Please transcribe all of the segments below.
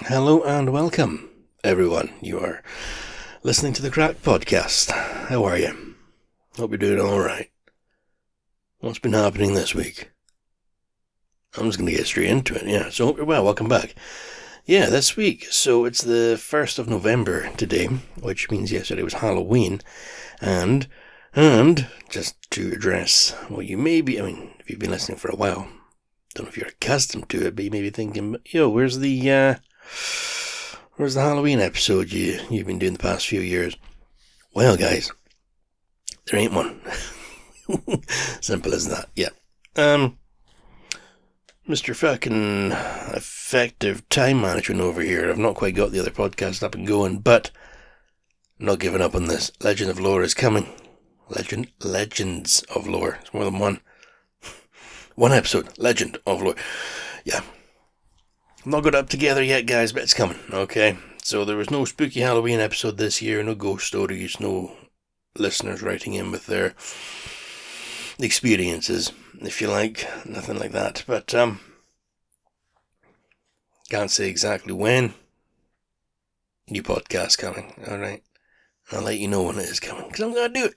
Hello and welcome, everyone. You are listening to the Crack Podcast. How are you? Hope you're doing alright. What's been happening this week? I'm just going to get straight into it, yeah. So hope you're well. Welcome back. Yeah, this week. So it's the 1st of November today, which means yesterday was Halloween. And just to address what you may be, if you've been listening for a while, don't know if you're accustomed to it, but you may be thinking, where's the Halloween episode you've been doing the past few years? Well, guys, there ain't one. Simple as that, yeah. Mr. fucking effective time management over here. I've not quite got the other podcast up and going, but I'm not giving up on this. Legend of Lore is coming. Legends of Lore. It's more than one. One episode. Legend of Lore. Yeah. I'm not got it up together yet, guys, but it's coming, okay? So there was no spooky Halloween episode this year, no ghost stories, no listeners writing in with their experiences, if you like. Nothing like that. But, can't say exactly when. New podcast coming, alright? I'll let you know when it is coming, because I'm going to do it.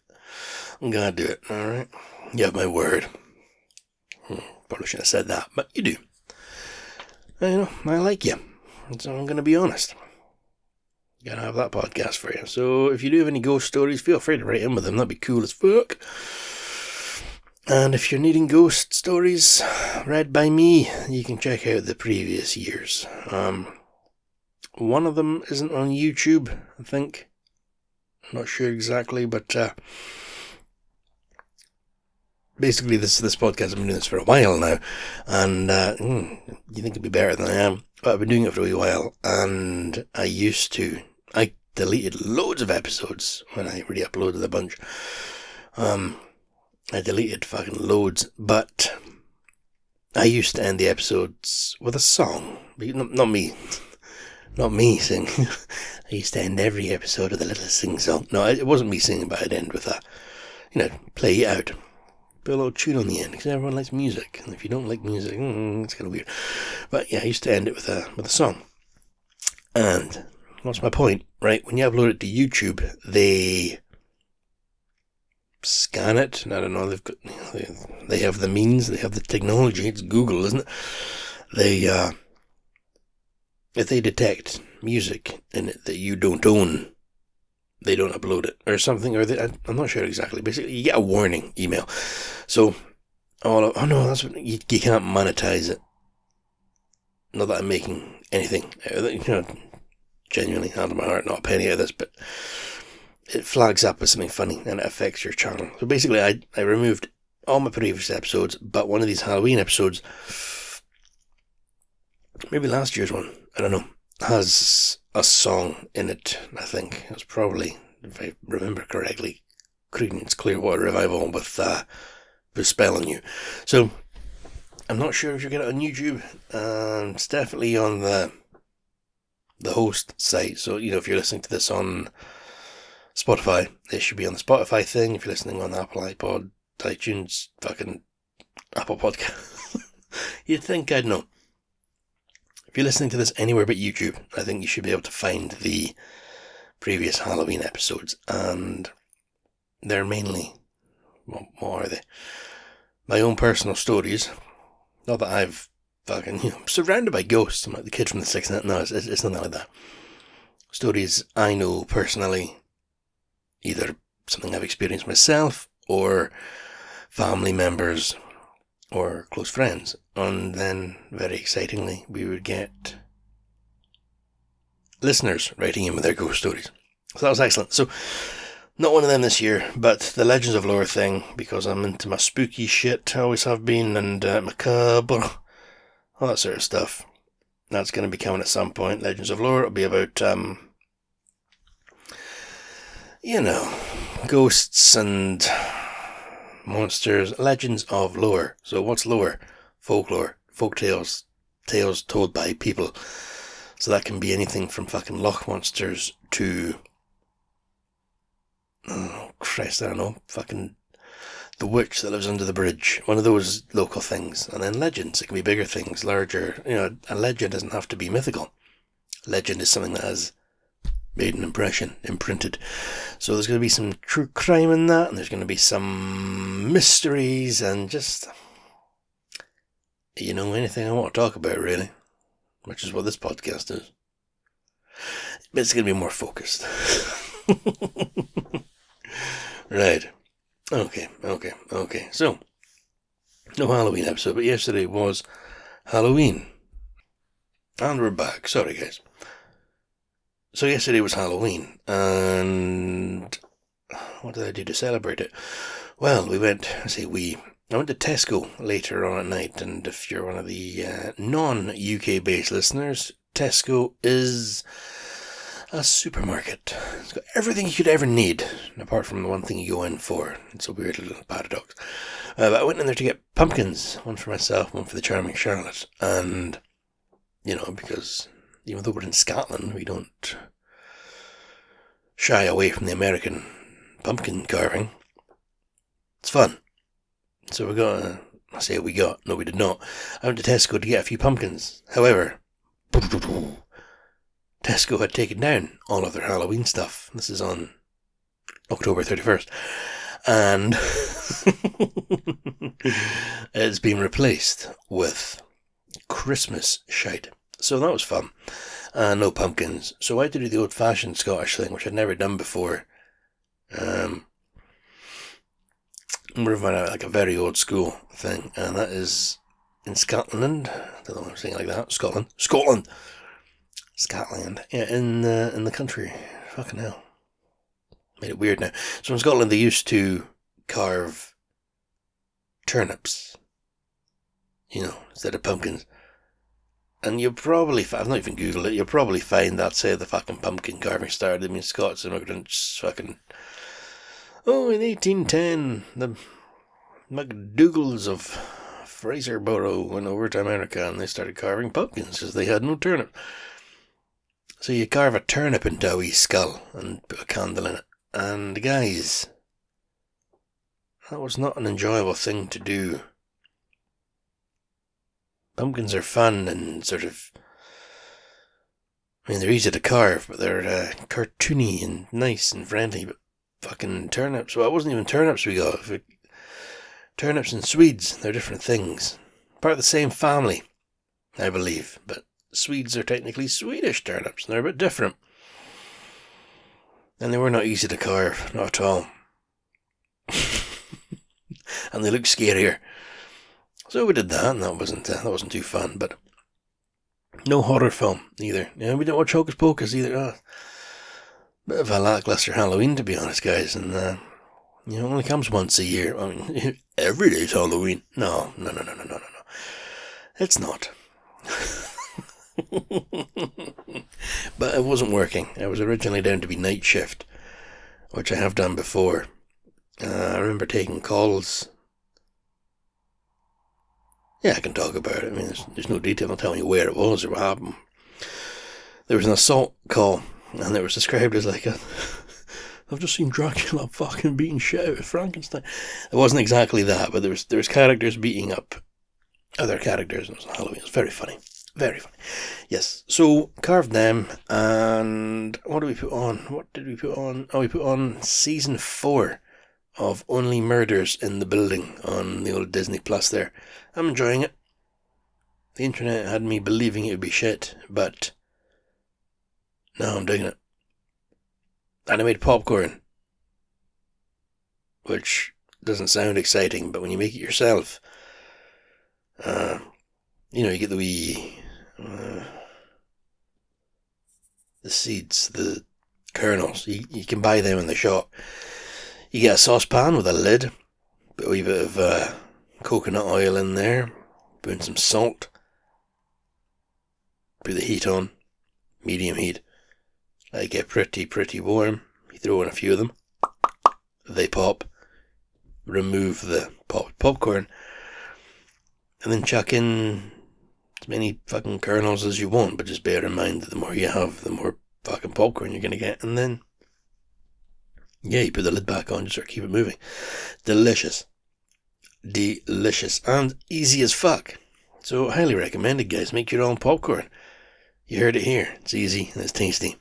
I'm going to do it, alright? You have my word. Probably shouldn't have said that, but you do. I like you. So I'm going to be honest. Gotta have that podcast for you. So if you do have any ghost stories, feel free to write in with them. That'd be cool as fuck. And if you're needing ghost stories read by me, you can check out the previous years. One of them isn't on YouTube, I think. I'm not sure exactly, but basically this podcast, I've been doing this for a while now, and you think it'd be better than I am, but I've been doing it for a wee while, and I deleted loads of episodes when I re-uploaded a bunch. I deleted fucking loads, but I used to end the episodes with a song. Not me singing. I used to end every episode with a little sing-song. No, it wasn't me singing, but I'd end with a, play it out. Put a little tune on the end, because everyone likes music. And if you don't like music, it's kind of weird. But yeah, I used to end it with a song. And what's my point, right? When you upload it to YouTube, they scan it, and I don't know, they have the means, they have the technology. It's Google, isn't it? If they detect music in it that you don't own, they don't upload it or something, I'm not sure exactly. Basically, you get a warning email. So, that's what you can't monetize it. Not that I'm making anything out of it, genuinely, hand on my heart, not a penny out of this, but it flags up as something funny and it affects your channel. So basically, I removed all my previous episodes, but one of these Halloween episodes, maybe last year's one, I don't know, has a song in it. I think it was probably, if I remember correctly, Creedence Clearwater Revival with Spell on You. So I'm not sure if you get it on YouTube. It's definitely on the host site. So if you're listening to this on Spotify, it should be on the Spotify thing. If you're listening on Apple, iPod, iTunes, fucking Apple Podcast, you'd think I'd know. If you're listening to this anywhere but YouTube, I think you should be able to find the previous Halloween episodes, and they're mainly, what are they? My own personal stories. Not that I've fucking, I'm surrounded by ghosts. I'm like the kid from the Sixth Sense. No, it's nothing like that. Stories I know personally, either something I've experienced myself, or family members, or close friends. And then, very excitingly, we would get listeners writing in with their ghost stories. So that was excellent. So, not one of them this year, but the Legends of Lore thing, because I'm into my spooky shit, I always have been, and macabre, all that sort of stuff. That's going to be coming at some point. Legends of Lore, it'll be about, ghosts and monsters, legends of lore. So what's lore? Folklore, folk tales, tales told by people. So that can be anything from fucking loch monsters to, fucking the witch that lives under the bridge. One of those local things. And then legends. It can be bigger things, larger. A legend doesn't have to be mythical. Legend is something that has made an impression, imprinted. So there's going to be some true crime in that, and there's going to be some mysteries, and just, anything I want to talk about, really. Which is what this podcast is. But it's going to be more focused. Right. Okay. So, no Halloween episode, but yesterday was Halloween. And we're back. Sorry, guys. So yesterday was Halloween, and what did I do to celebrate it? Well, I went to Tesco later on at night, and if you're one of the non-UK based listeners, Tesco is a supermarket. It's got everything you could ever need, apart from the one thing you go in for. It's a weird little paradox. But I went in there to get pumpkins, one for myself, one for the charming Charlotte, and, because even though we're in Scotland, we don't shy away from the American pumpkin carving. It's fun. So we did not. I went to Tesco to get a few pumpkins. However, Tesco had taken down all of their Halloween stuff. This is on October 31st. And it's been replaced with Christmas shite. So that was fun. No pumpkins. So I had to do the old-fashioned Scottish thing, which I'd never done before. We're like a very old school thing, and that is in Scotland. I don't know why I'm saying it like that. Scotland. Yeah, in the country. Fucking hell. Made it weird now. So in Scotland, they used to carve turnips, instead of pumpkins. And you'll probably, I've not even Googled it, you'll probably find that's how the fucking pumpkin carving started. I mean, Scots immigrants in 1810, the MacDougalls of Fraserburgh went over to America and they started carving pumpkins because they had no turnip. So you carve a turnip into a wee skull and put a candle in it. And guys, that was not an enjoyable thing to do. Pumpkins are fun and they're easy to carve, but they're cartoony and nice and friendly, but fucking turnips, well, it wasn't even turnips we got. Turnips and Swedes, they're different things. Part of the same family, I believe, but Swedes are technically Swedish turnips, and they're a bit different. And they were not easy to carve, not at all. And they look scarier. So we did that, and that wasn't too fun, but no horror film either. We didn't watch Hocus Pocus either. Bit of a lackluster Halloween, to be honest, guys, and it only comes once a year. I mean, every day's Halloween. No. It's not. But it wasn't working. I was originally down to be night shift, which I have done before. I remember taking calls. Yeah, I can talk about it. I mean, there's no detail. I'm telling you where it was or what happened. There was an assault call, and it was described as like I've just seen Dracula fucking beating shit out of Frankenstein. It wasn't exactly that, but there was characters beating up other characters, and it was Halloween. It was very funny. Very funny. Yes, so carved them, and what did we put on? Oh, we put on season 4 of Only Murders in the Building on the old Disney Plus there. I'm enjoying it. The internet had me believing it would be shit, but no, I'm digging it. And I made popcorn, which doesn't sound exciting, but when you make it yourself, you get the wee, the seeds, the kernels. You can buy them in the shop. You get a saucepan with a lid, put a wee bit of coconut oil in there, put in some salt, put the heat on, medium heat. Let it get pretty warm. You throw in a few of them. They pop. Remove the popcorn. And then chuck in as many fucking kernels as you want, but just bear in mind that the more you have, the more fucking popcorn you're going to get. And then, you put the lid back on, just sort of keep it moving. Delicious. And easy as fuck. So, highly recommended, guys. Make your own popcorn. You heard it here. It's easy and it's tasty. I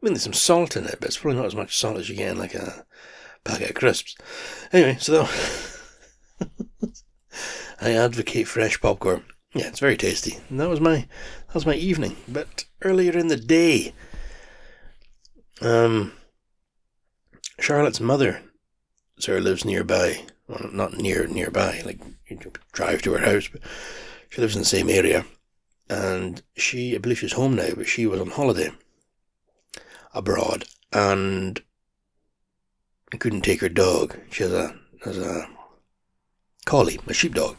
mean, there's some salt in it, but it's probably not as much salt as you get in like a packet of crisps. Anyway, so I advocate fresh popcorn. Yeah, it's very tasty. And that was my evening. But earlier in the day, Charlotte's mother, Sarah, lives nearby. Well, not nearby, like you drive to her house, but she lives in the same area. And I believe she's home now, but she was on holiday abroad and couldn't take her dog. She has a collie, a sheepdog,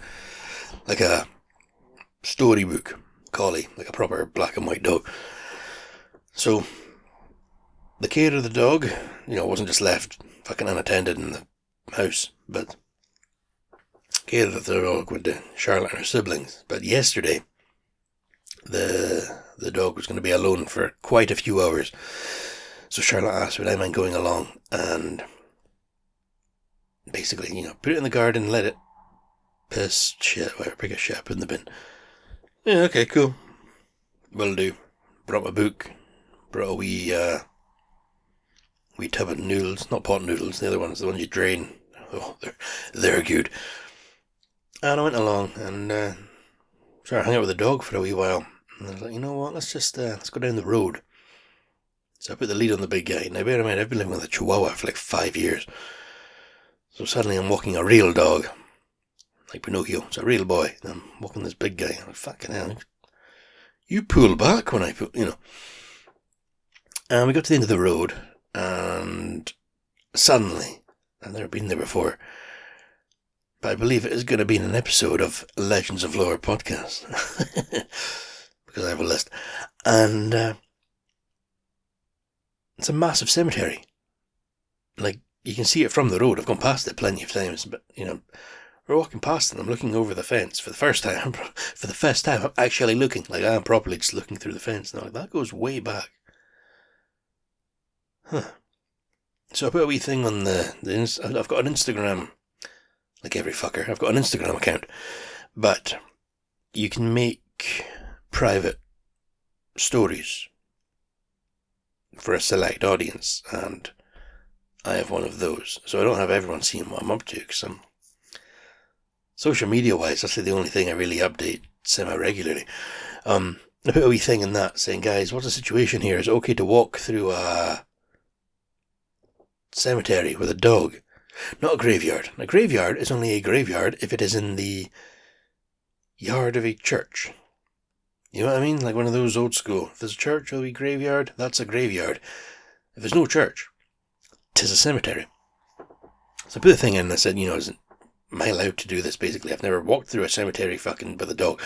like a storybook collie, like a proper black and white dog. So the care of the dog, wasn't just left fucking unattended in the house, but care of the dog went to Charlotte and her siblings. But yesterday, the dog was going to be alone for quite a few hours. So Charlotte asked, would I mind going along and basically, put it in the garden, let it piss, shit, whatever, pick a shit up in the bin. Yeah, okay, cool. Will do. Brought my book, brought a wee tub of noodles, not pot noodles, the other ones, the ones you drain. Oh, they're good. And I went along and hung out with the dog for a wee while. And I was like, you know what, let's go down the road. So I put the lead on the big guy. Now bear in mind, I've been living with a Chihuahua for like 5 years. So suddenly I'm walking a real dog. Like Pinocchio, it's a real boy. And I'm walking this big guy. I'm like, fucking hell. You pull back when I put, And we got to the end of the road. And suddenly, I've never been there before, but I believe it is going to be in an episode of Legends of Lore podcast. Because I have a list. And it's a massive cemetery. Like, you can see it from the road. I've gone past it plenty of times, but, we're walking past it and I'm looking over the fence for the first time. For the first time, I'm actually looking. Like, I'm properly just looking through the fence. And I'm like, that goes way back. Huh. So I put a wee thing on I've got an Instagram, like every fucker, I've got an Instagram account, but you can make private stories for a select audience, and I have one of those, so I don't have everyone seeing what I'm up to, because social media wise, that's the only thing I really update semi-regularly. I put a wee thing in that saying, guys, what's the situation here? Is it okay to walk through a cemetery with a dog? Not a graveyard. A graveyard is only a graveyard if it is in the yard of a church. You know what I mean? Like one of those old school. If there's a church, there'll be a graveyard. That's a graveyard. If there's no church, 'tis a cemetery. So I put the thing in and I said, am I allowed to do this basically? I've never walked through a cemetery fucking with a dog.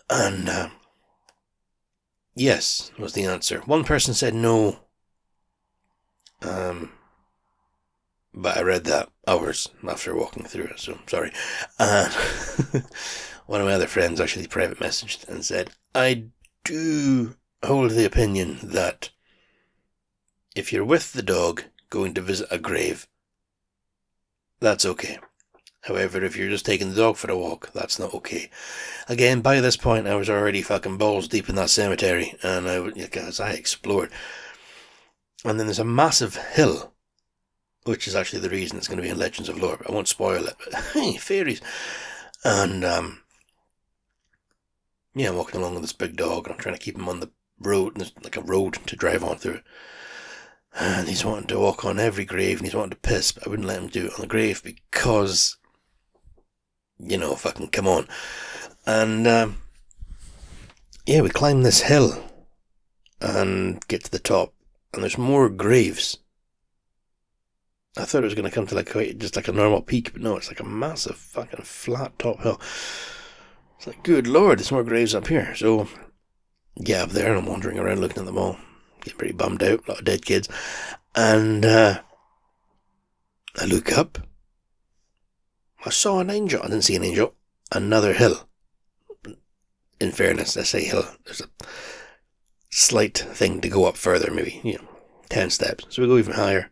And yes, was the answer. One person said no. But I read that hours after walking through it, so sorry. And one of my other friends actually private messaged and said, I do hold the opinion that if you're with the dog going to visit a grave, that's okay. However, if you're just taking the dog for a walk, that's not okay. Again, by this point, I was already fucking balls deep in that cemetery, and I explored. And then there's a massive hill, which is actually the reason it's going to be in Legends of Lore, but I won't spoil it. But hey, fairies. And I'm walking along with this big dog, and I'm trying to keep him on the road, and there's like a road to drive on through. And he's wanting to walk on every grave, and he's wanting to piss, but I wouldn't let him do it on the grave because, fucking come on. And we climb this hill and get to the top, and there's more graves. I thought it was going to come to just like a normal peak, but no, it's like a massive fucking flat top hill. It's like, good lord, there's more graves up here. So, up there, and I'm wandering around looking at them all, getting pretty bummed out, a lot of dead kids. And I look up. I saw an angel. I didn't see an angel. Another hill. In fairness, I say hill. There's a slight thing to go up further, maybe, 10 steps. So we go even higher.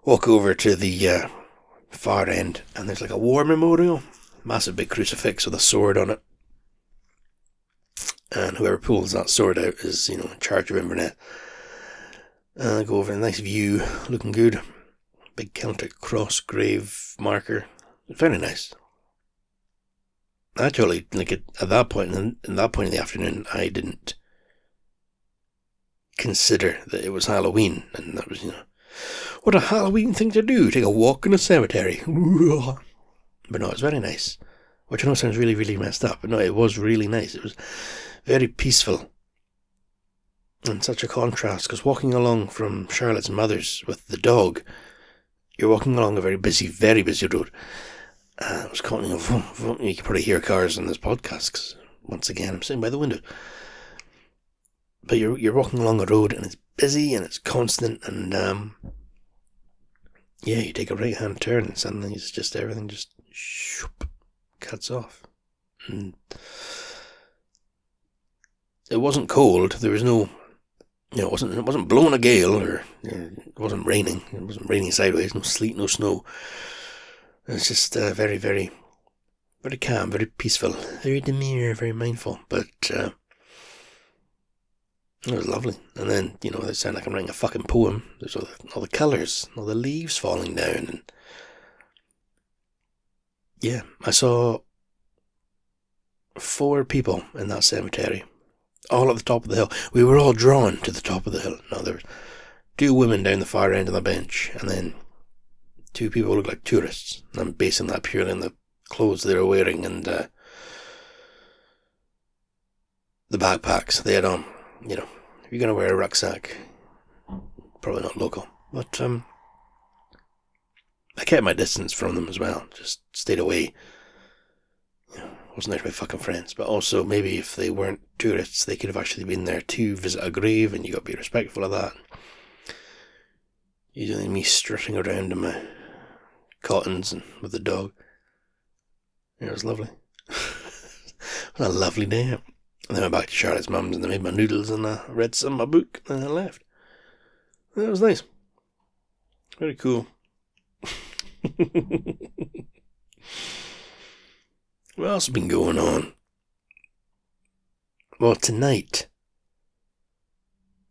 Walk over to the far end, and there's like a war memorial. Massive big crucifix with a sword on it. and whoever pulls that sword out is, in charge of Inverness. I go over a nice view, looking good. Big Celtic cross grave marker. Very nice. Actually, at that point, in that point in the afternoon, I didn't consider that it was Halloween, and that was, what a Halloween thing to do, take a walk in a cemetery. But no, it was very nice, which I know sounds really, really messed up, but no, it was really nice. It was very peaceful, and such a contrast, because walking along from Charlotte's mother's with the dog, you're walking along a very busy road. It was calling, you can probably hear cars on this podcast, because once again, I'm sitting by the window. But you're walking along a road, and it's busy, and it's constant, and you take a right-hand turn, and suddenly it's just everything just cuts off. And it wasn't cold. There was no, it wasn't blowing a gale, or it wasn't raining. It wasn't raining sideways. No sleet, no snow. It was just very, very, very calm, very peaceful, very demure, very mindful. But it was lovely. And then, they sound like I'm writing a fucking poem. There's all the colours, all the leaves falling down. And yeah, I saw 4 people in that cemetery, all at the top of the hill. We were all drawn to the top of the hill. Now, there were 2 women down the far end of the bench, and then 2 people who looked like tourists. And I'm basing that purely on the clothes they were wearing and the backpacks they had on. If you're going to wear a rucksack, probably not local. But I kept my distance from them as well. Just stayed away. Wasn't there to my fucking friends. But also, maybe if they weren't tourists, they could have actually been there to visit a grave, and you got to be respectful of that. Usually me strutting around in my cottons and with the dog. It was lovely. What a lovely day. And then I went back to Charlotte's mum's, and they made my noodles, and I read some of my book, and then I left. And that was nice. Very cool. What else has been going on? Well, tonight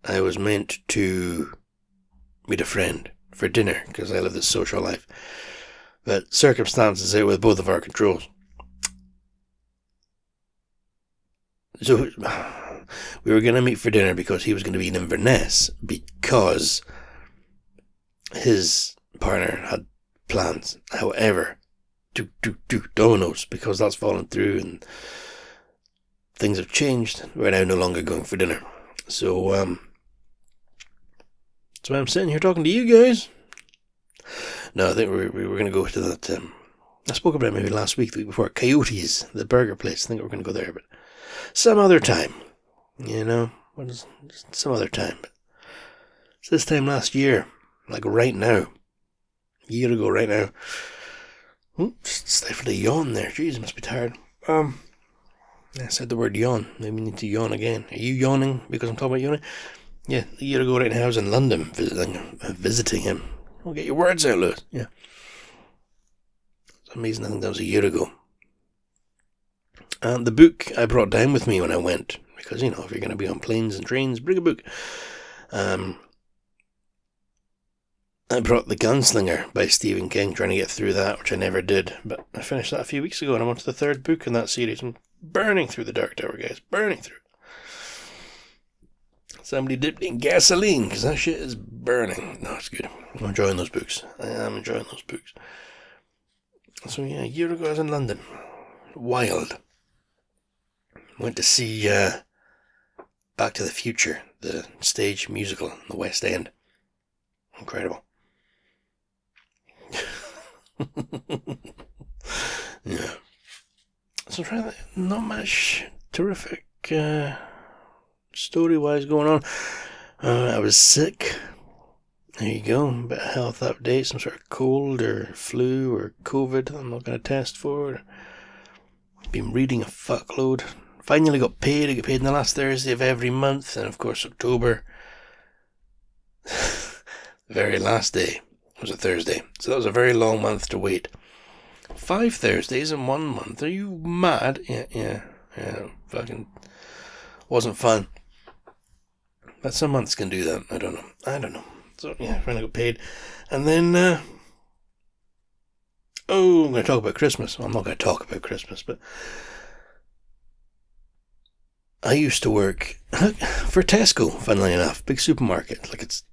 I was meant to meet a friend for dinner, because I live this social life. But circumstances out with both of our controls. So we were going to meet for dinner because he was going to be in Inverness, because his partner had plans. However, dominoes, because that's fallen through and things have changed. We're now no longer going for dinner. So that's why I'm sitting here talking to you guys. No, I think we were going to go to that. I spoke about it maybe last week, the week before. Coyotes, the burger place. I think we're going to go there, but some other time. Just some other time. But it's this time last year, like right now. A year ago, right now. Just stifled a yawn there. Jeez, I must be tired. I said the word yawn. Maybe we need to yawn again. Are you yawning because I'm talking about yawning? Yeah, a year ago right now I was in London visiting him. Well, get your words out, Lewis. Yeah. It's amazing. I think that was a year ago. And the book I brought down with me when I went, because, if you're going to be on planes and trains, bring a book. I brought The Gunslinger by Stephen King, trying to get through that, which I never did. But I finished that a few weeks ago, and I'm on to the 3rd book in that series. I'm burning through The Dark Tower, guys. Burning through. Somebody dipped in gasoline, because that shit is burning. No, it's good. I'm enjoying those books. I am enjoying those books. So yeah, a year ago I was in London. Wild. Went to see Back to the Future, the stage musical in the West End. Incredible. Yeah. So not much terrific story-wise going on. I was sick. There you go. A bit of health update. Some sort of cold or flu or COVID I'm not going to test for. Been reading a fuckload. Finally got paid. I get paid on the last Thursday of every month. And of course October. The very last day was a Thursday. So that was a very long month to wait. 5 Thursdays in 1 month. Are you mad? Yeah. Fucking Wasn't fun. But some months can do that. I don't know. So yeah, when I got paid. And then, I'm going to talk about Christmas. Well, I'm not going to talk about Christmas, but I used to work for Tesco, funnily enough. Big supermarket. Like, it's,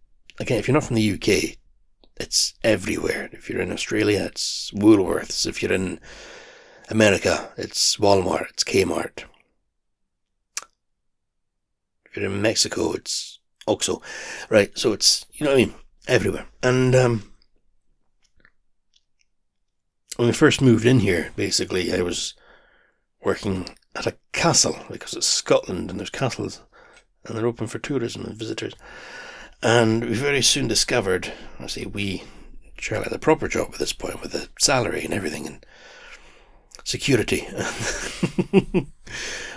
again, if you're not from the UK, it's everywhere. If you're in Australia, it's Woolworths. If you're in America, it's Walmart, it's Kmart. If you're in Mexico, it's Oxxo. Right, so it's, you know what I mean, everywhere. And when we first moved in here, basically, I was working at a castle, because it's Scotland and there's castles, and they're open for tourism and visitors. And we very soon discovered, I say we, Charlie had a proper job at this point with a salary and everything and security.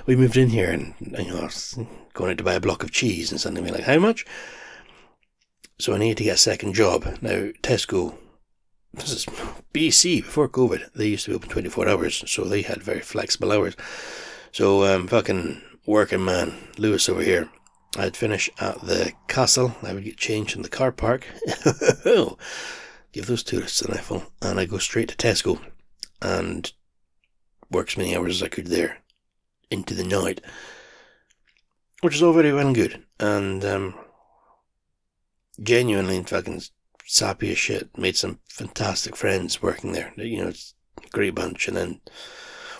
We moved in here and, I was going out to buy a block of cheese and suddenly we're like, how much? So I needed to get a second job. Now, Tesco, this is BC, before COVID, they used to be open 24 hours, so they had very flexible hours. So, fucking working man, Lewis over here, I'd finish at the castle, I would get changed in the car park, give those tourists an eyeful, and I'd go straight to Tesco and work as many hours as I could there into the night, which is all very well and good, and genuinely fucking sappy as shit, made some fantastic friends working there, it's a great bunch, and then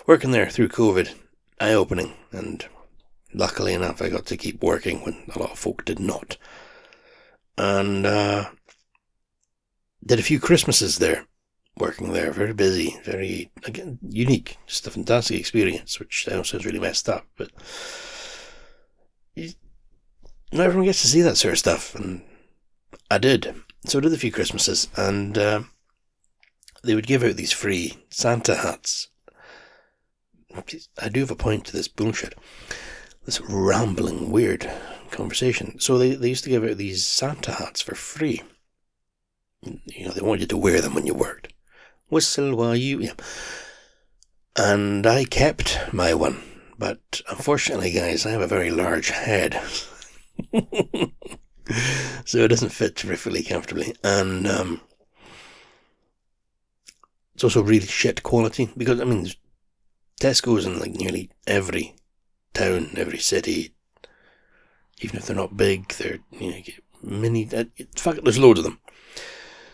working there through COVID, eye-opening, and luckily enough, I got to keep working when a lot of folk did not. And did a few Christmases there, working there. Very busy, very, again, unique. Just a fantastic experience, which I know sounds really messed up, but not everyone gets to see that sort of stuff, and I did. So I did a few Christmases, and they would give out these free Santa hats. I do have a point to this bullshit. This rambling, weird conversation. So they used to give out these Santa hats for free. They wanted you to wear them when you worked. Whistle while you... Yeah. And I kept my one. But unfortunately, guys, I have a very large head. So it doesn't fit terrifically comfortably. And it's also really shit quality. Because, Tesco's in like nearly every town, every city, even if they're not big, they're, mini, fuck it, there's loads of them.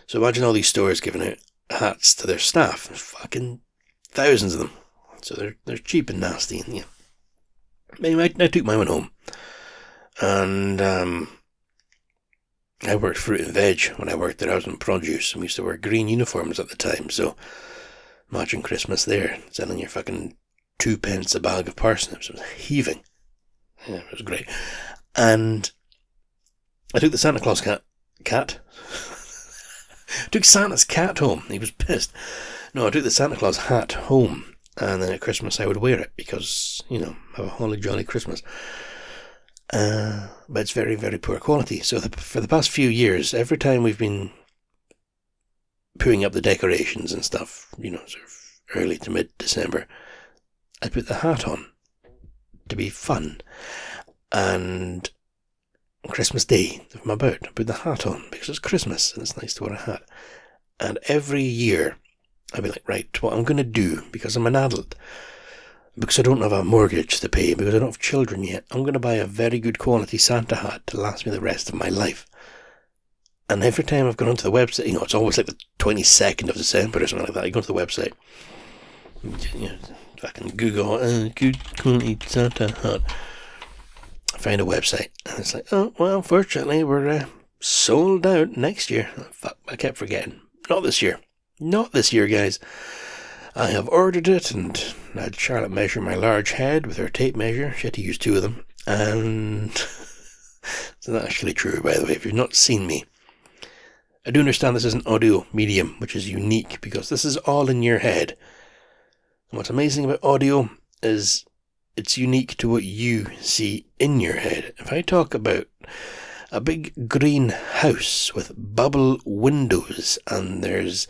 So imagine all these stores giving out hats to their staff. There's fucking thousands of them. So they're cheap and nasty. And, yeah. Anyway, I took my one home. And I worked fruit and veg when I worked there. I was in produce, and we used to wear green uniforms at the time. So imagine Christmas there, selling your fucking 2 pence a bag of parsnips. It was heaving. Yeah, it was great. And I took the Santa Claus cat. Took Santa's cat home. He was pissed. No, I took the Santa Claus hat home, and then at Christmas I would wear it because, have a holly jolly Christmas. But it's very, very poor quality. So for the past few years, every time we've been putting up the decorations and stuff, sort of early to mid-December, I put the hat on to be fun. And Christmas Day, if I'm about, I put the hat on because it's Christmas and it's nice to wear a hat. And every year, I'd be like, right, what I'm going to do, because I'm an adult, because I don't have a mortgage to pay, because I don't have children yet, I'm going to buy a very good quality Santa hat to last me the rest of my life. And every time I've gone onto the website, it's always like the 22nd of December or something like that. You go to the website, fucking Google, good quality Santa hat. I find a website, and it's like, oh, well, unfortunately, we're sold out next year. Oh, fuck, I kept forgetting. Not this year. Not this year, guys. I have ordered it, and I had Charlotte measure my large head with her tape measure. She had to use 2 of them. And it's not actually true, by the way, if you've not seen me. I do understand this is an audio medium, which is unique, because this is all in your head. And what's amazing about audio is it's unique to what you see in your head. If I talk about a big green house with bubble windows, and there's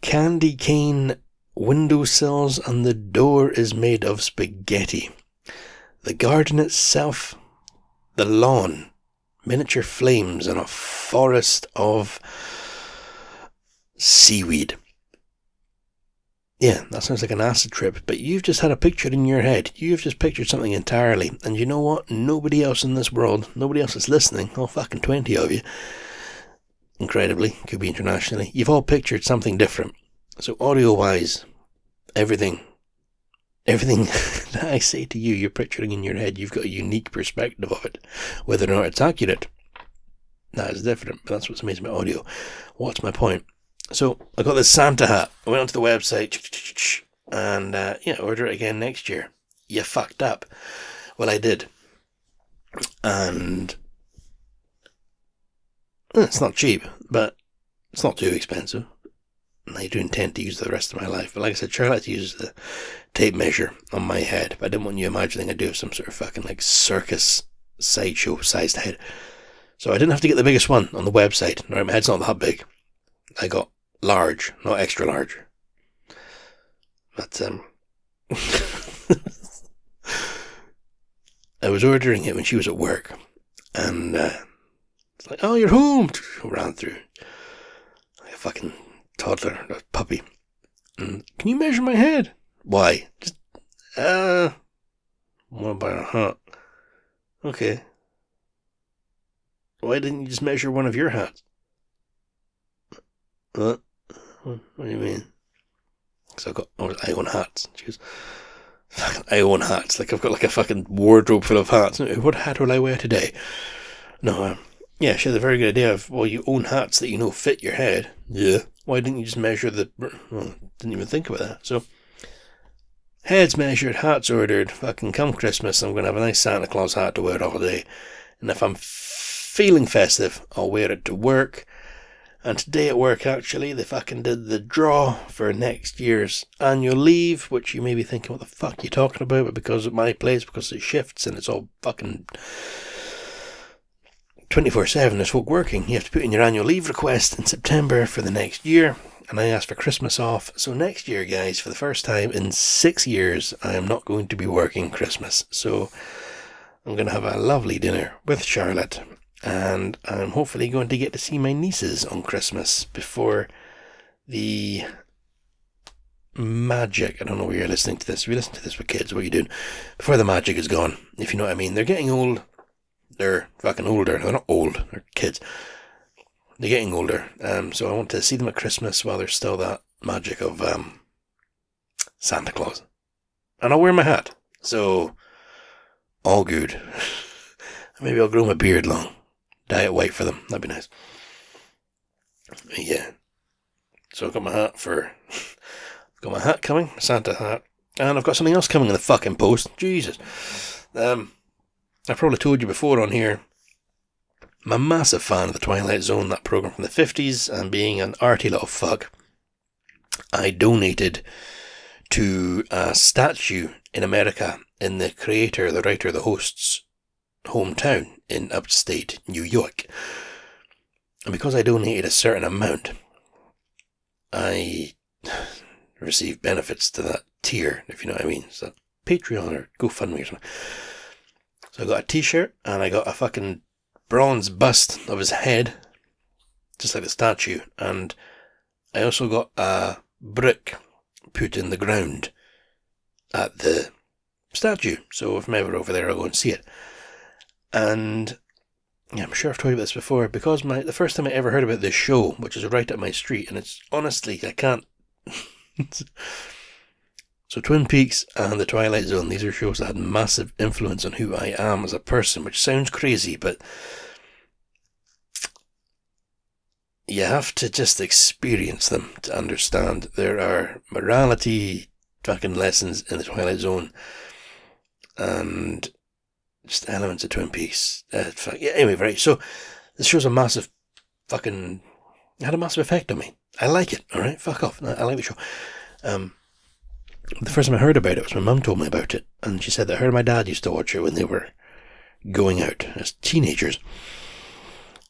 candy cane windowsills and the door is made of spaghetti. The garden itself, the lawn, miniature flames in a forest of seaweed. Yeah, that sounds like an acid trip, but you've just had a picture in your head. You've just pictured something entirely, and you know what? Nobody else in this world, nobody else is listening, all fucking 20 of you, incredibly, could be internationally, you've all pictured something different. So audio-wise, everything that I say to you, you're picturing in your head, you've got a unique perspective of it. Whether or not it's accurate, that is different, but that's what's amazing about audio. What's my point? So, I got this Santa hat. I went onto the website, and, order it again next year. You fucked up. Well, I did. And it's not cheap, but it's not too expensive. And I do intend to use it the rest of my life. But like I said, Charlotte used the tape measure on my head, but I didn't want you imagining I do have some sort of fucking like circus sideshow sized head. So I didn't have to get the biggest one on the website. Right, my head's not that big. I got large, not extra large. But I was ordering it when she was at work, and it's like, "Oh, you're home!" Ran through like a fucking toddler, a puppy. And, "Can you measure my head?" "Why?" "Just what about a hat?" "Okay." "Why didn't you just measure one of your hats?" What do you mean? Because I own hats. She goes, "Fucking, I own hats. Like, I've got like a fucking wardrobe full of hats. What hat will I wear today?" No, yeah, she had a very good idea of, well, you own hats that you know fit your head. Yeah. Why didn't you just measure the... Well, didn't even think about that. So, heads measured, hats ordered. Fucking come Christmas, I'm going to have a nice Santa Claus hat to wear all day. And if I'm feeling festive, I'll wear it to work. And today at work, actually, they fucking did the draw for next year's annual leave, which you may be thinking, what the fuck are you talking about? But because of my place, because it shifts and it's all fucking 24/7, there's folk working. You have to put in your annual leave request in September for the next year. And I asked for Christmas off. So next year, guys, for the first time in 6 years, I am not going to be working Christmas. So I'm going to have a lovely dinner with Charlotte. And I'm hopefully going to get to see my nieces on Christmas before the magic. I don't know where you're listening to this. If you listen to this with kids, what are you doing? Before the magic is gone, if you know what I mean. They're getting old. They're fucking older. They're not old. They're kids. They're getting older. So I want to see them at Christmas while there's still that magic of Santa Claus. And I'll wear my hat. So, all good. Maybe I'll grow my beard long. Dye it white for them. That'd be nice. Yeah. So I've got my hat I've got my hat coming, my Santa hat. And I've got something else coming in the fucking post. Jesus. I probably told you before on here, I'm a massive fan of The Twilight Zone, that program from the 50s, and being an arty little fuck, I donated to a statue in America in the creator, the writer, the host's hometown in upstate New York. And because I donated a certain amount, I received benefits to that tier, if you know what I mean. It's a Patreon or GoFundMe or something. So I got a t-shirt and I got a fucking bronze bust of his head, just like the statue, and I also got a brick put in the ground at the statue. So if I'm ever over there, I'll go and see it. And yeah, I'm sure I've told you about this before, because the first time I ever heard about this show, which is right up my street, and it's honestly, I can't. So Twin Peaks and The Twilight Zone, these are shows that had massive influence on who I am as a person, which sounds crazy, but you have to just experience them to understand. There are morality fucking lessons in The Twilight Zone, and just elements of Twin Peaks. Anyway, right, so this show's a massive fucking... It had a massive effect on me. I like it, alright? Fuck off. I like the show. The first time I heard about it was my mum told me about it, and she said that her and my dad used to watch it when they were going out as teenagers.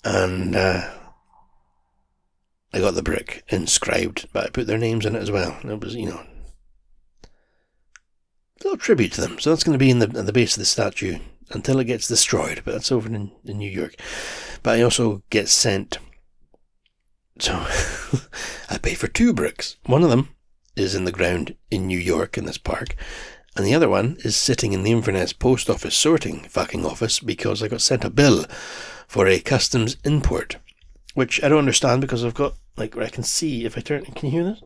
And I got the brick inscribed, but I put their names in it as well. It was, little tribute to them. So that's going to be in the base of the statue until it gets destroyed. But that's over in New York. But I also get sent. So I pay for 2 bricks. One of them is in the ground in New York in this park. And the other one is sitting in the Inverness post office sorting fucking office because I got sent a bill for a customs import. Which I don't understand because I've got, like, I can see if I turn... Can you hear this?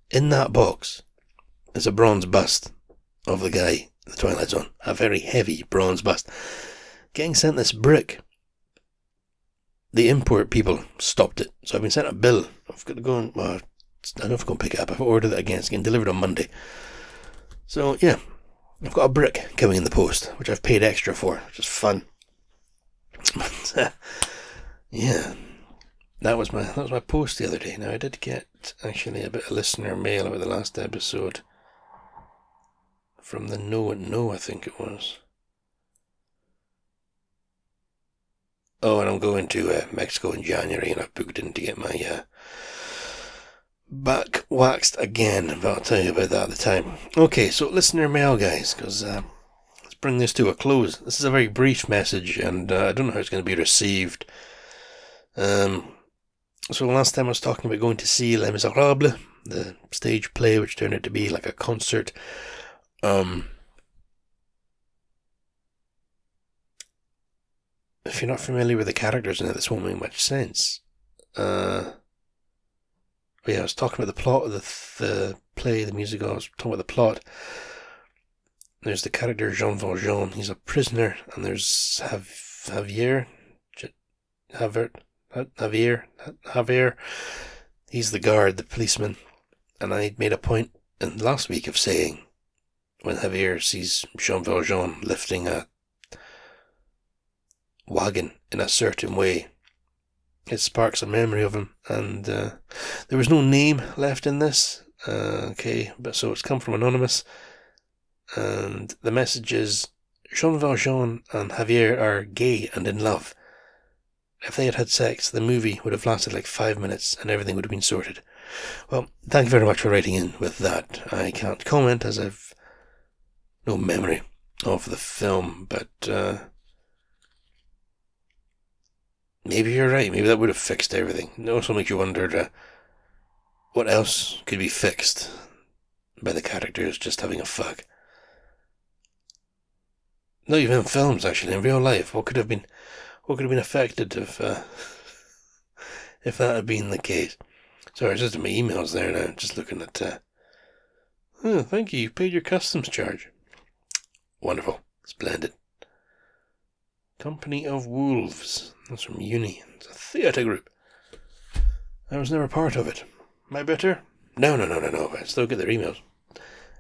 In that box is a bronze bust of the guy in the Twilight Zone. A very heavy bronze bust. Getting sent this brick. The import people stopped it. So I've been sent a bill. I've got to go and... Well, I don't know if I'm going to pick it up. I've ordered it again. It's getting delivered on Monday. So, yeah. I've got a brick coming in the post, which I've paid extra for, which is fun. But, yeah. That was my post the other day. Now, I did get, actually, a bit of listener mail about the last episode. From the No, I think it was. Oh, and I'm going to Mexico in January, and I've booked in to get my back waxed again, but I'll tell you about that at the time. Okay, so listener mail, guys, because let's bring this to a close. This is a very brief message, and I don't know how it's going to be received. So last time I was talking about going to see Les Miserables, the stage play, which turned out to be like a concert. If you're not familiar with the characters in it, this won't make much sense. I was talking about the plot of the play, the musical. I was talking about the plot. There's the character Jean Valjean. He's a prisoner, and there's Javier. He's the guard, the policeman. And I made a point last week of saying, when Javier sees Jean Valjean lifting a wagon in a certain way, it sparks a memory of him. And there was no name left in this. Okay, but so it's come from Anonymous. And the message is, Jean Valjean and Javier are gay and in love. If they had had sex, the movie would have lasted like 5 minutes and everything would have been sorted. Well, thank you very much for writing in with that. I can't comment as I've no memory of the film, but maybe you're right. Maybe that would have fixed everything. It also makes you wonder what else could be fixed by the characters just having a fuck. Not even in films, actually, in real life. What could have been affected if that had been the case? Sorry, just in my emails there now, just looking at oh, thank you, you paid your customs charge. Wonderful. Splendid. Company of Wolves. That's from uni. It's a theatre group. I was never part of it. Am I bitter? No. I still get their emails.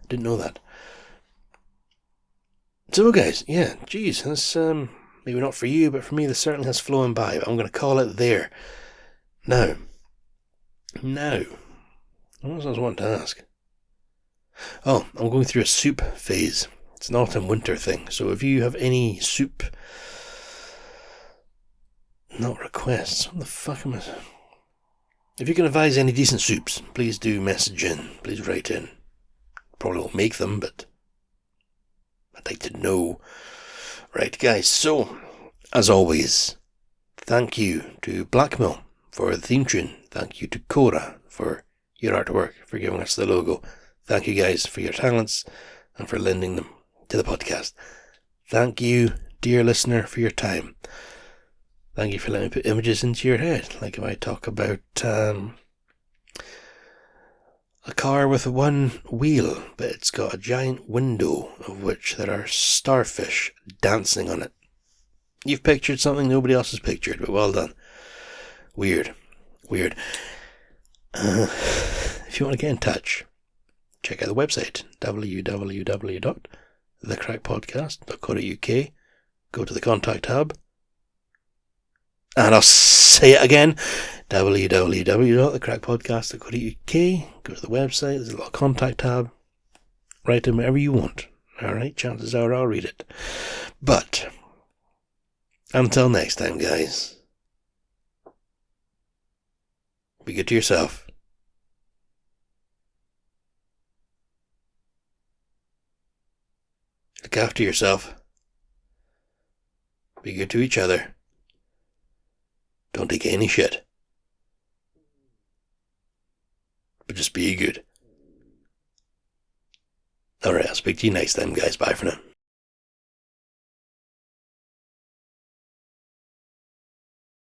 Didn't know that. So guys, yeah, geez, that's maybe not for you, but for me this certainly has flown by. But I'm going to call it there. Now, what else I was wanting to ask? Oh, I'm going through a soup phase. It's an autumn-winter thing. So if you have any soup... Not requests. What the fuck am I... If you can advise any decent soups, please do message in. Please write in. Probably won't make them, but... I'd like to know. Right, guys, so, as always, thank you to Blackmill for the theme tune. Thank you to Cora for your artwork, for giving us the logo. Thank you guys for your talents and for lending them to the podcast. Thank you, dear listener, for your time. Thank you for letting me put images into your head. Like if I talk about a car with one wheel, but it's got a giant window of which there are starfish dancing on it. You've pictured something nobody else has pictured, but well done. Weird. If you want to get in touch, check out the website, www.thecrackpodcast.co.uk. Go to the contact tab. And I'll say it again, www.thecrackpodcast.co.uk. Go to the website, there's a little contact tab. Write in whatever you want. Alright, chances are I'll read it. But, until next time, guys, be good to yourself. Look after yourself. Be good to each other. Don't take any shit. But just be good. Alright, I'll speak to you next time, guys. Bye for now.